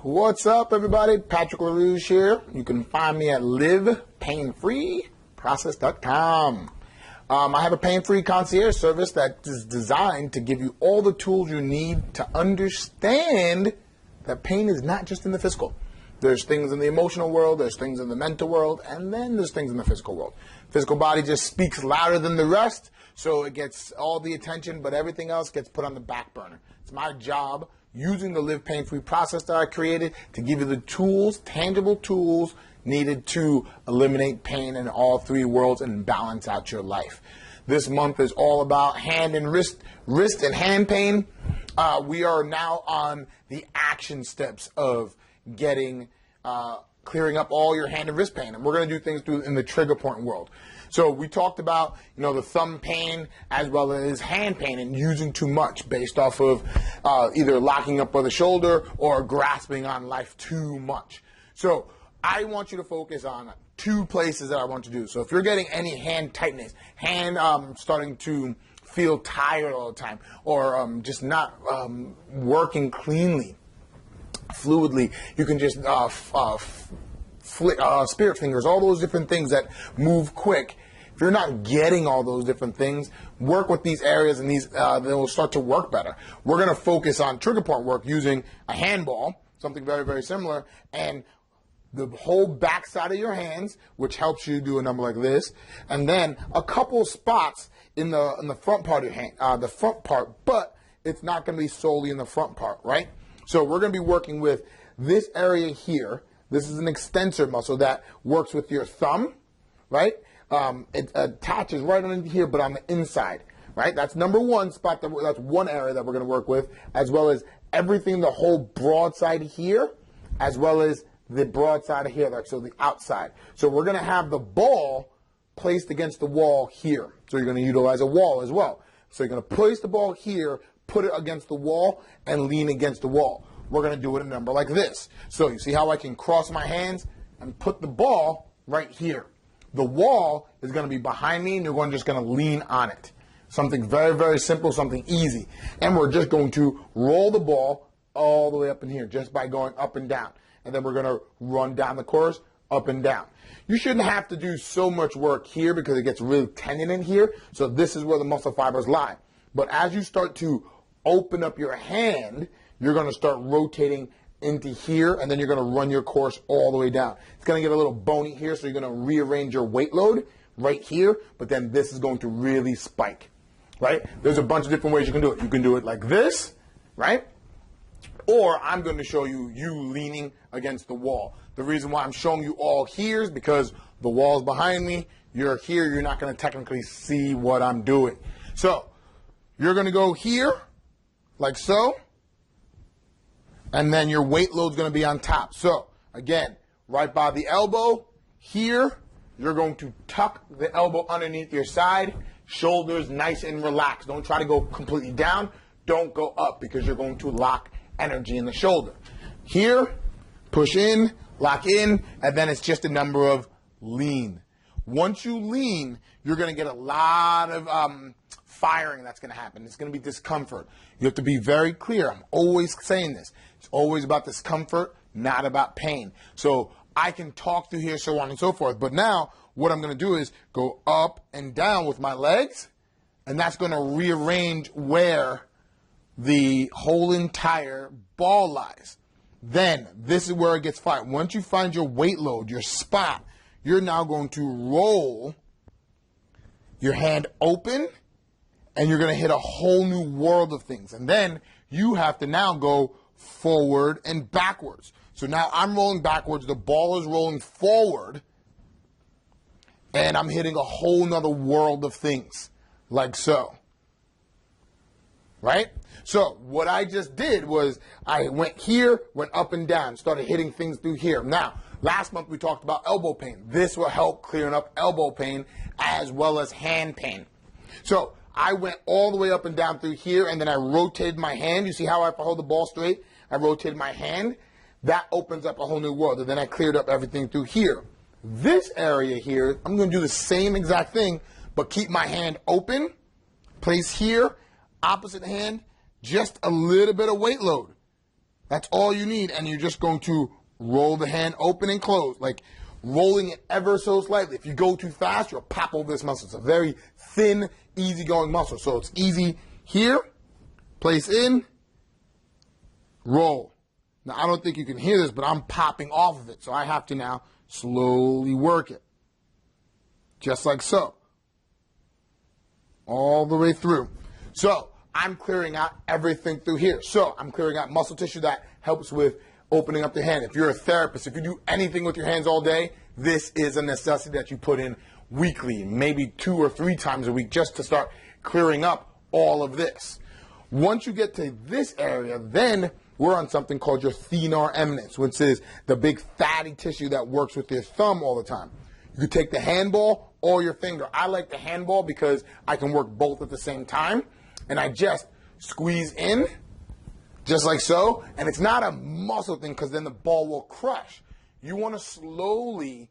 What's up, everybody? Patrick LaRouge here. You can find me at livepainfreeprocess.com. I have a pain-free concierge service that is designed to give you all the tools you need to understand that pain is not just in the physical. There's things in the emotional world, there's things in the mental world, and then there's things in the physical world. Physical body just speaks louder than the rest, so it gets all the attention, but everything else gets put on the back burner. It's my job, using the Live Pain-Free process that I created, to give you the tools, tangible tools, needed to eliminate pain in all three worlds and balance out your life. This month is all about hand and wrist and hand pain. We are now on the action steps of getting, clearing up all your hand and wrist pain. And we're going to do things in the trigger point world. So we talked about, the thumb pain as well as hand pain and using too much based off of either locking up by the shoulder or grasping on life too much. So I want you to focus on two places that I want to do. So if you're getting any hand tightness, hand starting to feel tired all the time, or just not working cleanly, fluidly, you can just spirit fingers, all those different things that move quick. If you're not getting all those different things, work with these areas and these they will start to work better. We're going to focus on trigger point work using a handball, something very, very similar, and the whole back side of your hands, which helps you do a number like this, and then a couple spots in the front part of your hand, the front part, but it's not going to be solely in the front part, right? So we're going to be working with this area here. This is an extensor muscle that works with your thumb, right? It attaches right underneath here, but on the inside, right? That's number one spot. That's one area that we're going to work with, as well as everything, the whole broad side here, as well as the broad side of here, so the outside. So we're going to have the ball placed against the wall here. So you're going to utilize a wall as well. So you're going to place the ball here, put it against the wall, and lean against the wall. We're going to do it in a number like this. So you see how I can cross my hands and put the ball right here. The wall is going to be behind me, and you're just going to lean on it. Something very, very simple, something easy. And we're just going to roll the ball all the way up in here just by going up and down. And then we're going to run down the course, up and down. You shouldn't have to do so much work here because it gets really tendon in here. So this is where the muscle fibers lie. But as you start to open up your hand, you're going to start rotating into here, and then you're going to run your course all the way down. It's going to get a little bony here, so you're going to rearrange your weight load right here, but then this is going to really spike, right? There's a bunch of different ways you can do it. You can do it like this, right? Or I'm going to show you leaning against the wall. The reason why I'm showing you all here is because the wall's behind me. You're here. You're not going to technically see what I'm doing. So you're going to go here like so. And then your weight load is going to be on top. So, again, right by the elbow, here, you're going to tuck the elbow underneath your side, shoulders nice and relaxed. Don't try to go completely down. Don't go up because you're going to lock energy in the shoulder. Here, push in, lock in, and then it's just a number of lean. Once you lean, you're going to get a lot of firing that's going to happen. It's going to be discomfort. You have to be very clear. I'm always saying this. It's always about discomfort, not about pain. So I can talk through here, so on and so forth. But now what I'm going to do is go up and down with my legs, and that's going to rearrange where the whole entire ball lies. Then this is where it gets fired. Once you find your weight load, your spot, you're now going to roll your hand open, and you're going to hit a whole new world of things. And then you have to now go forward and backwards. So now I'm rolling backwards, the ball is rolling forward, and I'm hitting a whole nother world of things, like so. Right? So what I just did was I went here, went up and down, started hitting things through here. Now, last month we talked about elbow pain. This will help clearing up elbow pain as well as hand pain. So I went all the way up and down through here, and then I rotated my hand. You see how I hold the ball straight? I rotated my hand. That opens up a whole new world, and then I cleared up everything through here. This area here, I'm going to do the same exact thing, but keep my hand open, place here, opposite hand, just a little bit of weight load. That's all you need. And you're just going to roll the hand open and close, like rolling it ever so slightly. If you go too fast, you'll pop over this muscle. It's a very thin, easy-going muscle. So it's easy here, place in, roll. Now, I don't think you can hear this, but I'm popping off of it. So I have to now slowly work it. Just like so. All the way through. So I'm clearing out everything through here. So I'm clearing out muscle tissue that helps with opening up the hand. If you're a therapist, if you do anything with your hands all day, this is a necessity that you put in weekly, maybe 2 or 3 times a week, just to start clearing up all of this. Once you get to this area, then we're on something called your thenar eminence, which is the big fatty tissue that works with your thumb all the time. You could take the handball or your finger. I like the handball because I can work both at the same time. And I just squeeze in, just like so. And it's not a muscle thing because then the ball will crush. You want to slowly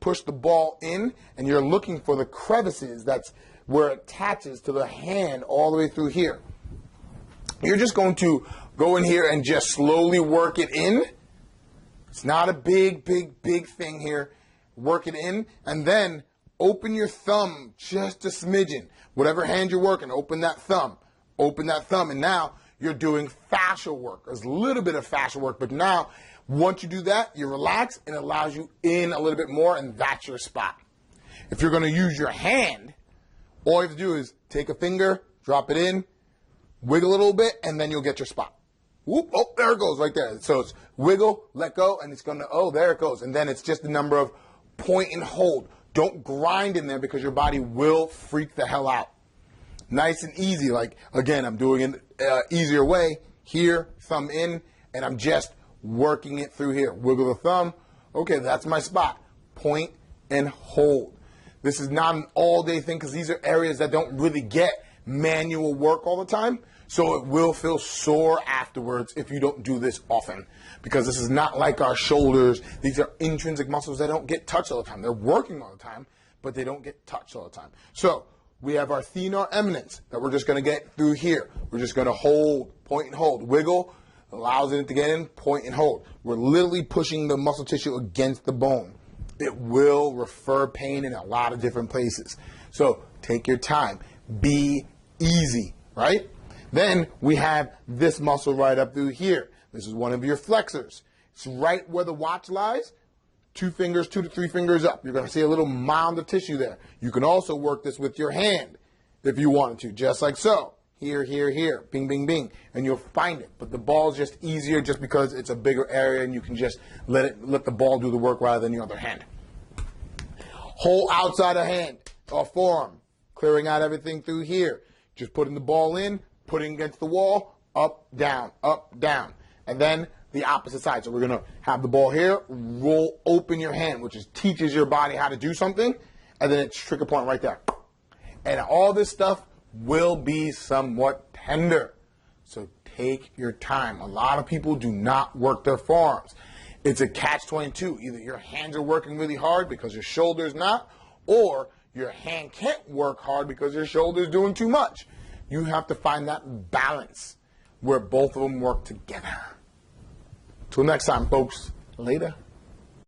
push the ball in, and you're looking for the crevices. That's where it attaches to the hand all the way through here. You're just going to go in here and just slowly work it in. It's not a big thing here. Work it in, and then open your thumb just a smidgen. Whatever hand you're working, open that thumb. Open that thumb, and now you're doing fascial work. There's a little bit of fascial work, but now once you do that, you relax, and it allows you in a little bit more, and that's your spot. If you're going to use your hand, all you have to do is take a finger, drop it in, wiggle a little bit, and then you'll get your spot. Whoop, oh, there it goes right there. So it's wiggle, let go, and it's going to, oh, there it goes. And then it's just the number of point and hold. Don't grind in there because your body will freak the hell out. Nice and easy. Like, again, I'm doing it easier way. Here, thumb in, and I'm just working it through here. Wiggle the thumb. Okay, that's my spot. Point and hold. This is not an all-day thing because these are areas that don't really get manual work all the time. So it will feel sore afterwards if you don't do this often, because this is not like our shoulders. These are intrinsic muscles that don't get touched all the time. They're working all the time, but they don't get touched all the time. So we have our thenar eminence that we're just going to get through here. We're just going to hold, point and hold, wiggle, allows it to get in, point and hold. We're literally pushing the muscle tissue against the bone. It will refer pain in a lot of different places. So take your time. Be easy, right? Then we have this muscle right up through here. This is one of your flexors. It's right where the watch lies. 2 fingers, 2 to 3 fingers up. You're going to see a little mound of tissue there. You can also work this with your hand if you wanted to, just like so. Here, here, here. Bing, bing, bing. And you'll find it. But the ball's just easier just because it's a bigger area and you can just let the ball do the work rather than your other hand. Whole outside of hand or forearm. Clearing out everything through here. Just putting the ball in, putting against the wall, up, down, and then the opposite side. So we're going to have the ball here, roll open your hand, which teaches your body how to do something, and then it's trigger point right there. And all this stuff will be somewhat tender. So take your time. A lot of people do not work their forearms. It's a catch-22. Either your hands are working really hard because your shoulder's not, or your hand can't work hard because your shoulder's doing too much. You have to find that balance where both of them work together. Till next time, folks. Later.